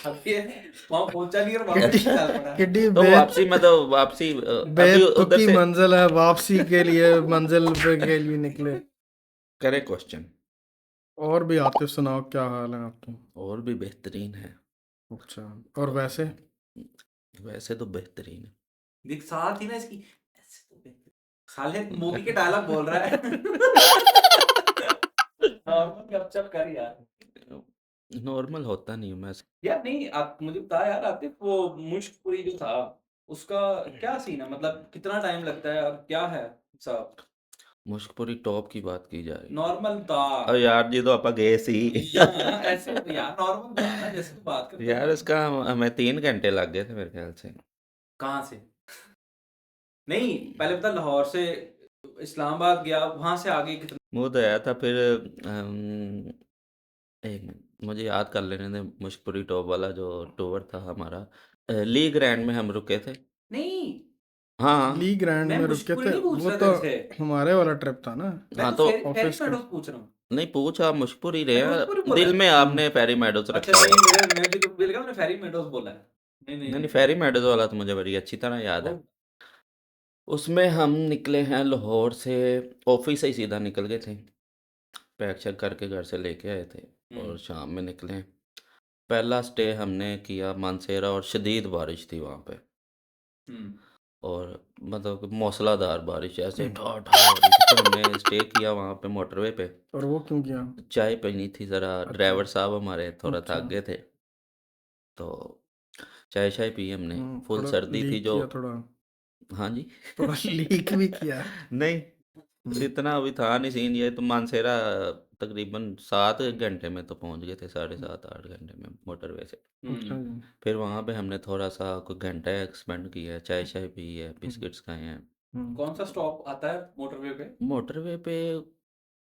अब ये वहां पहुंचा नहीं और वापस किड्डी निकाल पड़ा है। किड्डी तो वापसी अभी उधर बेतुकी से मंजिल है, वापसी के लिए मंजिल पे के लिए निकले। करे क्वेश्चन। और भी आतिफ सुनाओ, क्या हाल है आपके? और भी बेहतरीन है। अच्छा, और वैसे? वैसे तो बेहतरीन है। देख साथ ही ना इसकी ऐसे तो बेहतर साले मूवी के डायलॉग बोल रहा है। नॉर्मल गपशप कर यार। नॉर्मल होता नहीं हूँ मैं। यार नहीं आप मुझे बता यार आतिफ, वो मुश्कपुरी जो था उसका क्या सीन है, मतलब कितना टाइम लगता है और क्या है सब? मुश्कपुरी टॉप की बात की जा रही। नॉर्मल था। और यार जी तो आप गए सी। हाँ, ऐसे यार नॉर्मल था ना जैसे तू बात करते यार थे। इसका हमें 3 घंटे लग गए थे मेरे ख्याल से। कहाँ से? नहीं पहले बता, लाहौर से इस्लामाबाद गया, वहां से आगे कितना? वो तो आया था फिर एक मिनट मुझे याद कर लेने दे। मुश्कपुरी टॉप वाला जो टूर था हमारा, ली ग्रैंड में हम रुके थे। नहीं हाँ ली ग्रैंड मैं में रुके मुश्कपुरी थे, नहीं पूछ वो रहा तो तेरे से। हमारे वाला ट्रिप था ना, मैं हाँ तो तो फेरी ऑफिस का। मेडोज पूछ रहा हूँ। नहीं पूछा मुश्कपुरी मैं रहे मुश्कपुरी हैं। बोला दिल है। में आपने फेरी मेडोज अच्छा रखा नहीं, हुआ। मेरे मुझे तो बिल का मैंने फेरी मेडोज बोला है। नहीं नहीं नहीं नहीं नहीं फेरी मेडोज वाला तो मुझे बड़ी अच्छी तरह याद है। वो उसमें हम निकले हैं लाहौर से। ऑफिस से ही सीधा निकल गए थे। पैक शैक करके घर से लेके आए थे। और शाम में निकले। पहला स्टे हमने किया मानसेरा और शदीद बारिश थी वहाँ पे। हम्म और मतलब कि मूसलाधार बारिश ऐसे ठा ठा हो रही थी। फिर हमने स्टे किया वहाँ पे मोटरवे पे। और वो क्यों किया? चाय पीनी थी ज़रा। अच्छा। ड्राइवर साहब हमारे थोड़ा अच्छा। थक गए थे। तो चाय शाय पी हमने। फुल थोड़ा सर्दी थी लीक जो। किया थोड़ा। हाँ जी। थोड़ा लीक भी किया। नहीं हम्म, इतना अभी था नहीं सीन। ये तो मानसेरा तकरीबन 7 घंटे में तो पहुंच गए थे, 7.5 8 घंटे में मोटरवे से। अच्छा जी। फिर वहाँ पे हमने थोड़ा सा कोई घंटा एक्सपेंड किया है, चाय शाय पी है, हम्म, बिस्किट्स खाए हैं। कौन सा स्टॉप आता है मोटरवे पे? मोटरवे पे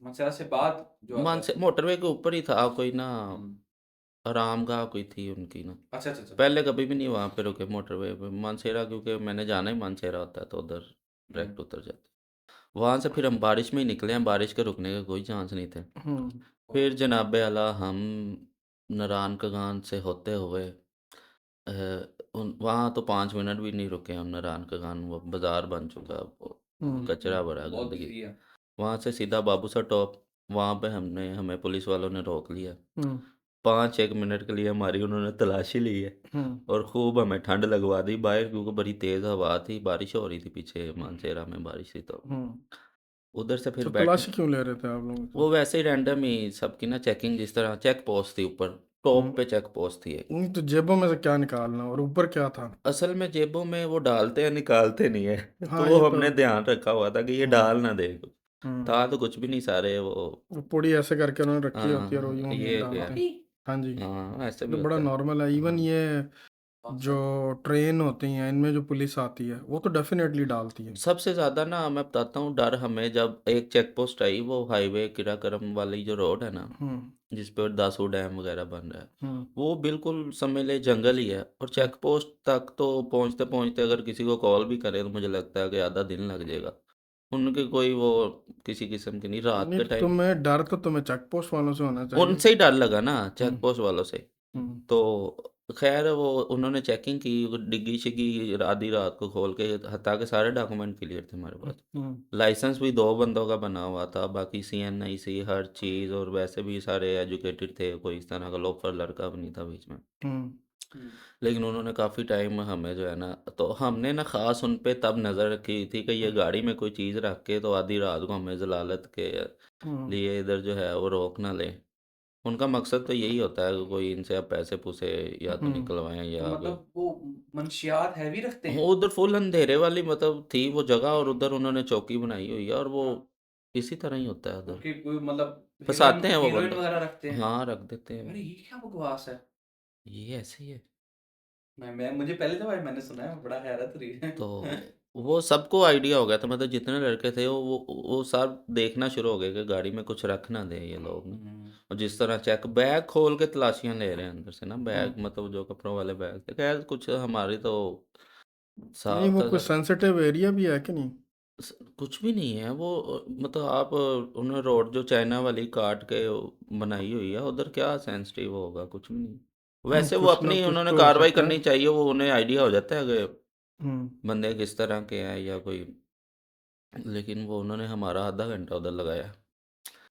मंसेरा से बाद जो आता है? मोटरवे के ऊपर ही था कोई ना। हम्म, आराम गाह कोई थी उनकी ना। अच्छा अच्छा अच्छा। पहले कभी भी नहीं वहाँ पे रुके मोटरवे पे मानसेरा, क्योंकि मैंने जाना ही मानसेरा होता है तो उधर हम्म, डायरेक्ट उतर जाते। वहाँ से फिर हम बारिश में ही निकले हैं, बारिश के रुकने का कोई चांस नहीं थे। हम्म, फिर जनाबे आला हम नारायण कगान से होते हुए वहाँ तो 5 मिनट भी नहीं रुके हम। नारायण कगान वो बाज़ार बन चुका अब वो कचरा भरा बहुत गंदगी। बिजी है। वहाँ से सीधा बाबूसर टॉप। वहाँ पे हमें पुलिस वालों ने रोक लिया। हम्म, 5 1 मिनट के लिए हमारी उन्होंने तलाशी ली है। हम्म। और खूब हमें ठंड लगवा दी बाहर, क्योंकि बड़ी तेज़ हवा थी, बारिश हो रही थी पीछे मानसेरा में बारिश थी तो। हम्म। उधर से फिर तो बैठे। तलाशी क्यों ले रहे थे आप लोग वो तो? वैसे ही रैंडम ही सबकी ना चेकिंग, जिस तरह चेक पोस्ट थी ऊपर। टॉप हम्म, पे चेक पोस्ट थी एक। नहीं तो जेबों में से क्या निकालना, और ऊपर क्या था? असल में जेबों में वो डालते हैं निकालते नहीं है। तो हाँ, वो ये तो। हमने ध्यान रखा हुआ था कि ये हम्म, डाल ना दे कुछ। हम्म। था तो कुछ भी नहीं सारे वो। वो पूड़ी ऐसे करके उन्होंने रखी होती है और वो हाँ यूं ये क्या। डालते हैं। अभी हाँ जी। हाँ ऐसे भी तो बड़ा होता है। नॉर्मल है, इवन हाँ ये जो पाकिस्तान ट्रेन होती हैं इनमें जो पुलिस आती है वो तो डेफिनेटली डालती है। सबसे ज़्यादा ना मैं बताता हूँ डर हमें जब एक चेक पोस्ट आई, वो हाईवे किराकरम वाली जो रोड है ना, हम्म, जिस पे दासू डैम वगैरह बन रहा है। हम्म, वो बिल्कुल समझ ले जंगल ही है। और चेक पोस्ट तक तो पहुंचते पहुंचते अगर किसी को कॉल भी करें तो मुझे लगता है कि आधा दिन लग जाएगा। उनके कोई वो किसी किस्म की नहीं रात नहीं के तो टाइम। तुम्हें डर तो तुम्हें चेक पोस्ट वालों से होना चाहिए। उनसे ही डर लगा ना, चेक हम्म, पोस्ट वालों से। हम्म, तो खैर वो उन्होंने चेकिंग की, वो डिग्गी शिग्गी आधी रात को खोल के, हत्या के सारे डॉक्यूमेंट क्लियर थे हमारे पास। हम्म, लाइसेंस भी 2 बंदों का बना हुआ था, बाकी CNIC हर चीज़, और वैसे भी सारे एजुकेटेड थे, कोई इस तरह का लोफर लड़का भी नहीं था बीच में। हम्म, हम्म, लेकिन उन्होंने काफ़ी टाइम हमें जो है ना, तो हमने ना ख़ास उन पे तब नज़र रखी थी कि ये गाड़ी में कोई चीज़ रख के तो आधी रात को हमें जलालत के हम्म, लिए इधर जो है वो रोक ना ले। उनका मकसद तो यही होता है कि कोई इनसे अब पैसे पूसे या तो हम्म, निकलवाएं तो या कोई। मतलब वो मंशियात हैवी रखते हाँ, हैं? उधर फुल अंधेरे वाली मतलब थी वो जगह, और उधर उन्होंने चौकी बनाई हुई है, और वो इसी तरह ही होता है उधर। ओके, कोई मतलब हीरोइन फंसाते हैं वो हीरोइन बंदा। वगैरह रखते हैं? हाँ रख देते हैं। अरे ये क्या बकवास है। ये ऐसे ही है। मैं मुझे पहले तो भाई मैंने सुना है, बड़ा हैरत रही है। तो वो सबको आइडिया हो गया था, मतलब जितने लड़के थे वो सब देखना शुरू हो गए कि गाड़ी में कुछ रख ना दे ये लोग ना। हम्म, और जिस तरह चेक बैग खोल के तलाशियां ले रहे हैं अंदर से ना, बैग हम्म। मतलब जो कपड़ों वाले बैग थे। खैर कुछ हमारी तो नहीं, साफ वो था कोई सब। सेंसिटिव एरिया भी है कि नहीं? कुछ भी नहीं है वो। मतलब आप उन्हें रोड जो चाइना वाली काट के बनाई हुई है, उधर क्या सेंसिटिव होगा, कुछ भी नहीं। वैसे वो कुछ ना अपनी कुछ उन्होंने तो हो कार्रवाई सकता है। करनी चाहिए, वो उन्हें आइडिया हो जाता है कि हम्म बंदे किस तरह के हैं या कोई, लेकिन वो उन्होंने हमारा आधा घंटा उधर लगाया।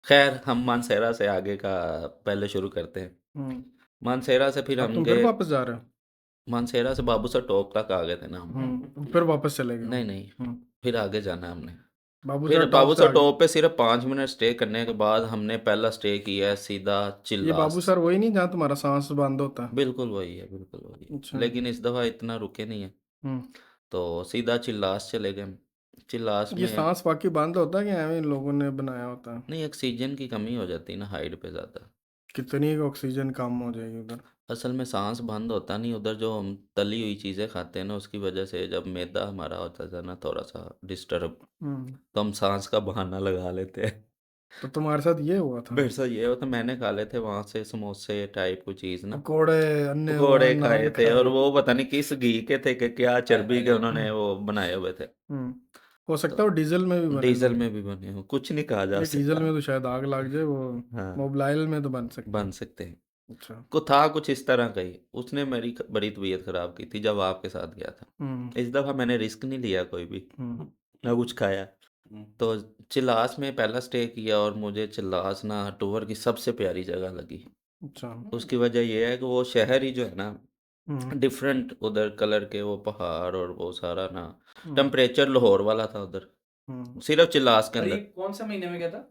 खैर हम मानसेरा से आगे का पहले शुरू करते हैं। हम्म मानसेरा से फिर अब हम तुम फिर गए, वापस जा रहे हो? मानसेरा से बाबूसर टॉप तक आ गए थे ना हम। फिर वापस चले गए हो? नहीं नहीं, फिर आगे जाना है हमने। बाबू फिर सर टॉप से बाबूसर आगे? टॉप पे सिर्फ 5 मिनट स्टे करने के बाद हमने पहला स्टे किया है सीधा ये बाबू चिल्लास। सर वही नहीं जहाँ तुम्हारा सांस बंद होता है? बिल्कुल वही है, बिल्कुल वही है, अच्छा। लेकिन इस दफ़ा इतना रुके नहीं है, हम्म तो सीधा चिल्लास चले गए हम। चिल्लास ये में सांस बाकी बंद होता है कि एवं इन लोगों ने बनाया होता है? नहीं, ऑक्सीजन की कमी हो जाती है ना हाइट पे ज़्यादा। कितनी ऑक्सीजन कम हो जाएगी उधर? असल में सांस बंद होता नहीं उधर, जो हम तली हुई चीज़ें खाते हैं ना उसकी वजह से जब मैदा हमारा होता था ना थोड़ा सा डिस्टर्ब, हम्म तो हम सांस का बहाना लगा लेते हैं। तो तुम्हारे साथ ये हुआ था? मेरे साथ ये होता, मैंने खा लेते थे वहाँ से समोसे टाइप कोई चीज़ ना, पकोड़े, अन्य हुआ, पकोड़े खाए नान थे, और खाए। वो पता नहीं किस घी के थे कि क्या चर्बी के उन्होंने हम्म वो बनाए हुए थे। हम्म। हो सकता है तो वो डीजल में भी बने डीजल लोग। में भी बने हो, कुछ नहीं कहा जा नहीं, डीजल सकता। में तो शायद आग लग जाए वो। हाँ, मोबाइल में तो बन सकते बन हैं। सकते हैं। अच्छा। को था कुछ इस तरह का ही, उसने मेरी बड़ी तबीयत खराब की थी जब आपके साथ गया था। हम्म इस दफ़ा मैंने रिस्क नहीं लिया कोई भी, हम्म ना कुछ खाया। हम्म, तो चिल्लास में पहला स्टे किया, और मुझे चिल्लास ना टूर की सबसे प्यारी जगह लगी। अच्छा। उसकी वजह ये है कि वो शहर ही जो है ना हम्म डिफरेंट, उधर कलर के वो पहाड़ और वो सारा ना, हम्म टेम्परेचर लाहौर वाला था उधर, हम्म सिर्फ चिल्लास के और ये अंदर। कौन सा महीने में गया था?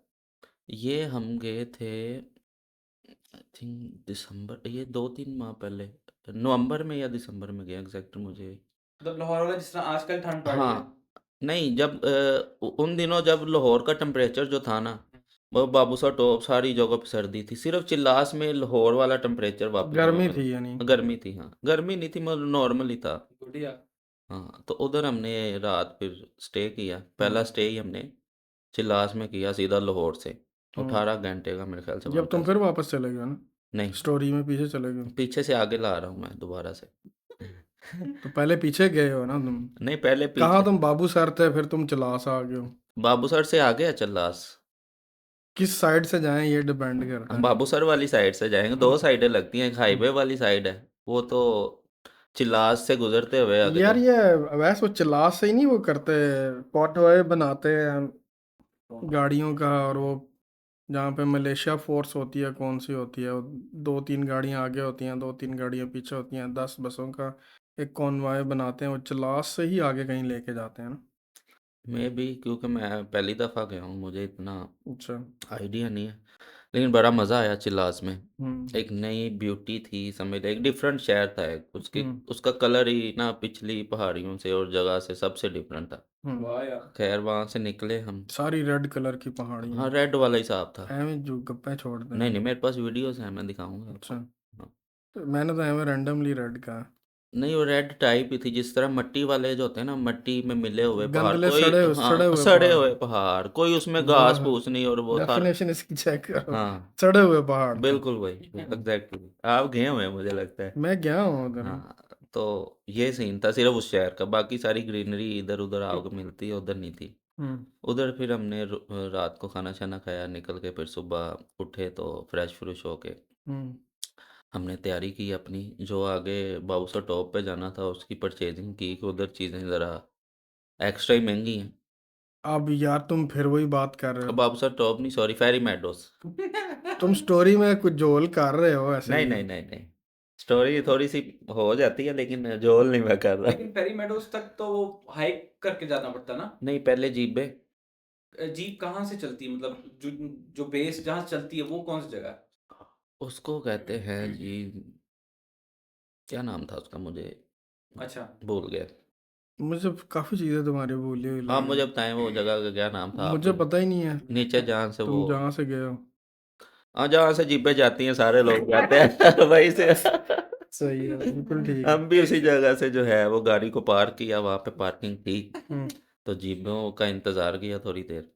ये हम गए थे आई थिंक दिसंबर, ये 2-3 माह पहले, नवंबर में या दिसंबर में गया एग्जैक्ट मुझे। मतलब लाहौर वाला जिस तरह आजकल ठंड पड़ रही है। हाँ, नहीं जब उन दिनों जब लाहौर का टेम्परेचर जो था ना, वो बाबूसा टॉप सारी जगह पे सर्दी थी, सिर्फ चिल्लास में लाहौर वाला टेम्परेचर वापस हमें गर्मी मिला। थी यानी? गर्मी थी, हाँ गर्मी नहीं थी, मतलब नॉर्मल ही था। बढ़िया। हाँ, तो उधर हमने रात फिर स्टे किया, पहला हम्म स्टे ही हमने चिल्लास में किया सीधा लाहौर से। हम्म 18 घंटे का मेरे ख्याल से जब बनता तुम है। फिर वापस चले गए ना, नहीं, स्टोरी में पीछे चले गए? पीछे से आगे ला रहा हूँ मैं दोबारा से। तो पहले पीछे गए हो ना तुम? नहीं, पहले कहाँ पीछे, तुम बाबू सर थे फिर तुम चलास आ गए हो? बाबूसर से आगे है चिल्लास। किस साइड से जाएं ये डिपेंड करता हम है। बाबूसर वाली साइड से जाएंगे, दो साइडें लगती हैं, एक हाईवे वाली साइड है, वो तो चिल्लास से गुजरते हुए आगे यार तो। ये वैसे वो चलास से ही नहीं वो करते, पॉटवे बनाते हैं गाड़ियों का, और वो जहाँ पे मलेशिया फोर्स होती है, कौन सी होती है वो, 2-3 गाड़ियाँ आगे होती हैं, 2-3 गाड़ियाँ पीछे होती हैं, 10 बसों का एक कॉन्वॉय बनाते हैं, वो चलास से ही आगे कहीं लेके जाते हैं ना? मैं भी, क्योंकि मैं पहली दफ़ा गया हूँ, मुझे इतना अच्छा। आइडिया नहीं है, लेकिन बड़ा मज़ा आया चिल्लास में। हम्म एक नई ब्यूटी थी, समझ ले एक डिफरेंट शहर था, एक उसकी हम्म उसका कलर ही ना पिछली पहाड़ियों से और जगह से सबसे डिफरेंट था। वाह यार। खैर वहाँ से निकले हम। सारी रेड कलर की पहाड़ियाँ हाँ, रेड वाला हिसाब था। एवं जो गप्पे छोड़ते नहीं हैं। नहीं, मेरे पास वीडियोस हैं, मैं दिखाऊंगा आपको। अच्छा। हाँ। तो मैंने तो एवं रैंडमली रेड का। नहीं, वो रेड टाइप ही थी, जिस तरह मट्टी वाले जो होते हैं ना, मट्टी में मिले हुए पहाड़, गंदले कोई सड़े हाँ हुए सड़े पहाड़। हुए पहाड़, कोई उसमें घास वाह, फूस नहीं, और वो सारा। डेफिनेशन इसकी चेक करो। हाँ, सड़े हुए पहाड़ थे। बिल्कुल वही, एग्जैक्टली आप गए हुए हैं मुझे लगता है। मैं गया हूँ उधर। हाँ, तो ये सीन था सिर्फ उस शहर का, बाकी सारी ग्रीनरी इधर उधर आपको मिलती है, उधर नहीं थी। हम्म उधर फिर हमने रात को खाना शाना खाया, निकल के फिर सुबह उठे तो फ्रेश फ्रेश होके हम्म हमने तैयारी की अपनी, जो आगे बाउसर टॉप पे जाना था उसकी परचेजिंग की, कि उधर चीज़ें ज़रा एक्स्ट्रा ही महंगी हैं। अब यार तुम फिर वही बात कर रहे हो। बाउसर टॉप नहीं, सॉरी, फेरी मेडोस। तुम स्टोरी में कुछ जोल कर रहे हो ऐसे नहीं ही। नहीं नहीं नहीं, स्टोरी थोड़ी सी हो जाती है, लेकिन जोल नहीं मैं कर रहा। लेकिन फेरी मेडोज तक तो वो हाइक करके जाना पड़ता ना। नहीं, पहले जीबे, जीप कहाँ से चलती है, मतलब जो जो बेस जहाँ से चलती है वो कौन सी जगह है? उसको कहते हैं जी, क्या नाम था उसका, मुझे अच्छा। भूल गया। मुझे काफी चीजें तुम्हारी भूली हुई आप लग मुझे रही। बताएं वो जगह का क्या नाम था, मुझे आपके पता ही नहीं है। नीचे जहाँ से वो, तुम जहाँ से गए हो। हाँ जहाँ से जीपें जाती हैं सारे लोग जाते हैं वहीं से। सही है, बिल्कुल ठीक है। हम भी उसी जगह से जो है वो गाड़ी को पार्क किया, वहाँ पे पार्किंग थी, हम्म तो जीपों का इंतज़ार किया थोड़ी देर,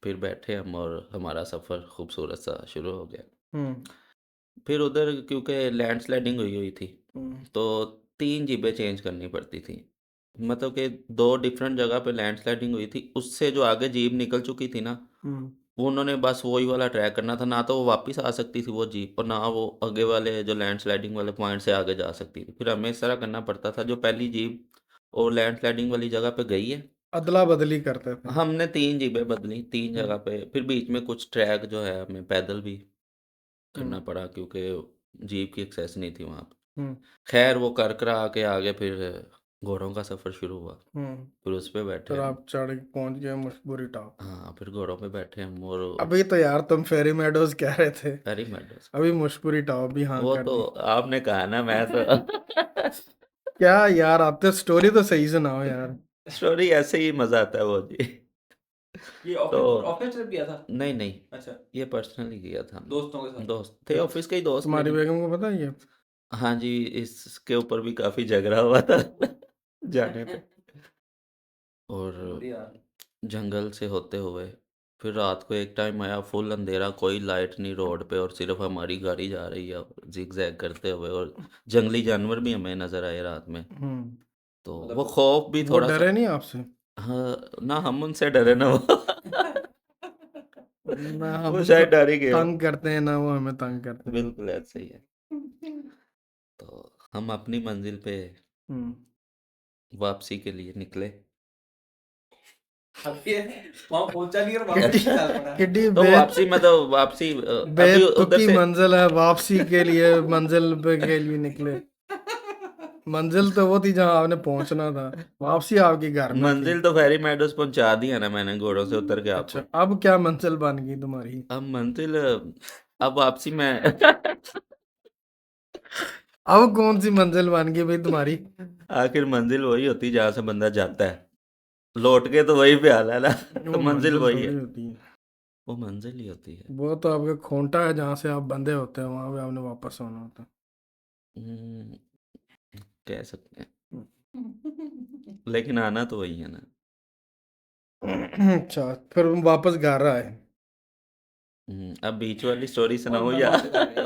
फिर बैठे हम और हमारा सफ़र खूबसूरत सा शुरू हो गया। हम्म फिर उधर क्योंकि लैंडस्लाइडिंग हुई हुई थी, हम्म तो 3 जीपें चेंज करनी पड़ती थी, मतलब कि 2 डिफरेंट जगह पे लैंडस्लाइडिंग हुई थी, उससे जो आगे जीप निकल चुकी थी ना, हम्म उन्होंने बस वही वाला ट्रैक करना था, ना तो वो वापस आ सकती थी वो जीप और ना वो आगे वाले जो लैंडस्लाइडिंग वाले पॉइंट से आगे जा सकती थी। फिर हमें इस तरह करना पड़ता था, जो पहली जीप वो लैंडस्लाइडिंग वाली जगह पे गई है, अदला बदली करते थे। हमने 3 जीपें बदली 3 हम्म जगह पे, फिर बीच में कुछ ट्रैक जो है हमें पैदल भी करना हम्म पड़ा क्योंकि जीप की एक्सेस नहीं थी वहाँ पे। हम्म खैर वो कर करा के आगे फिर घोड़ों का सफ़र शुरू हुआ, हम्म। फिर उस पे बैठे फिर हम। आप चढ़ पहुंच गए मशबूरी टॉप पे। हाँ, फिर घोड़ों पे बैठे हम और अभी तो यार तुम फेरी मेडोज कह रहे थे, वेरी मेडोज। अभी मशबूरी टॉप भी हाँ वो कर तो दी। आपने कहा ना, मैं तो क्या यार, आप तो स्टोरी तो सही सुनाओ यार। स्टोरी ऐसे ही मजा आता है वो जी। ये तो ऑफिस ट्रिप किया था? नहीं नहीं, अच्छा, ये पर्सनली किया था हमने। दोस्तों के साथ। दोस्त थे, ऑफिस के ही दोस्त, तुम्हारी लेकिन बेगम को पता है ये? हाँ जी, इसके ऊपर भी काफी झगड़ा हुआ था जाने पे। और बढ़िया। जंगल से होते हुए फिर रात को एक टाइम आया, फुल अंधेरा, कोई लाइट नहीं रोड पे और सिर्फ हमारी गाड़ी जा रही है जिग जैग करते हुए, और जंगली जानवर भी हमें नजर आए रात में। तो वो मतलब खौफ भी वो थोड़ा सा। डरे नहीं आपसे? हाँ, ना हम उनसे डरे ना वो ना हम वो उनको शायद डर ही गए हो। तंग करते हैं ना वो हमें तंग करते हैं। बिल्कुल ऐसा ही है। तो हम अपनी मंजिल पे हम्म वापसी के लिए निकले। अब ये वहां पहुंचा नहीं और वापस किड्डी निकाल पड़ा। किड्डी तो वापसी में तो वापसी अभी उधर बेतुकी से मंजिल है, वापसी के लिए मंजिल पे के लिए निकले। मंजिल तो वो थी जहां आपने पहुंचना था, वापसी आपकी घर में थी। मंजिल तो फेरी मेडोज पहुंचा दी है ना मैंने घोड़ों से उतर के अच्छा, आपको। अब क्या मंजिल बन गई तुम्हारी? अब मंजिल, अब वापसी में अब कौन सी मंजिल बन गई भाई तुम्हारी? आखिर मंजिल वही होती है जहाँ से बंदा जाता है, लौट के तो वही पे आना है ना तो वो मंजिल मंजिल वही है, थोड़ी होती है, वो मंजिल ही होती है। वो तो आपका खोंटा है जहाँ से आप बंधे होते हैं, वहां पे आपने वापस आना होता हम्म, कह सकते हैं, है। लेकिन आना तो वही है ना। अच्छा, फिर हम वापस घर आए। अब बीच वाली स्टोरी और सुनाओ मैं या वापस आ गई।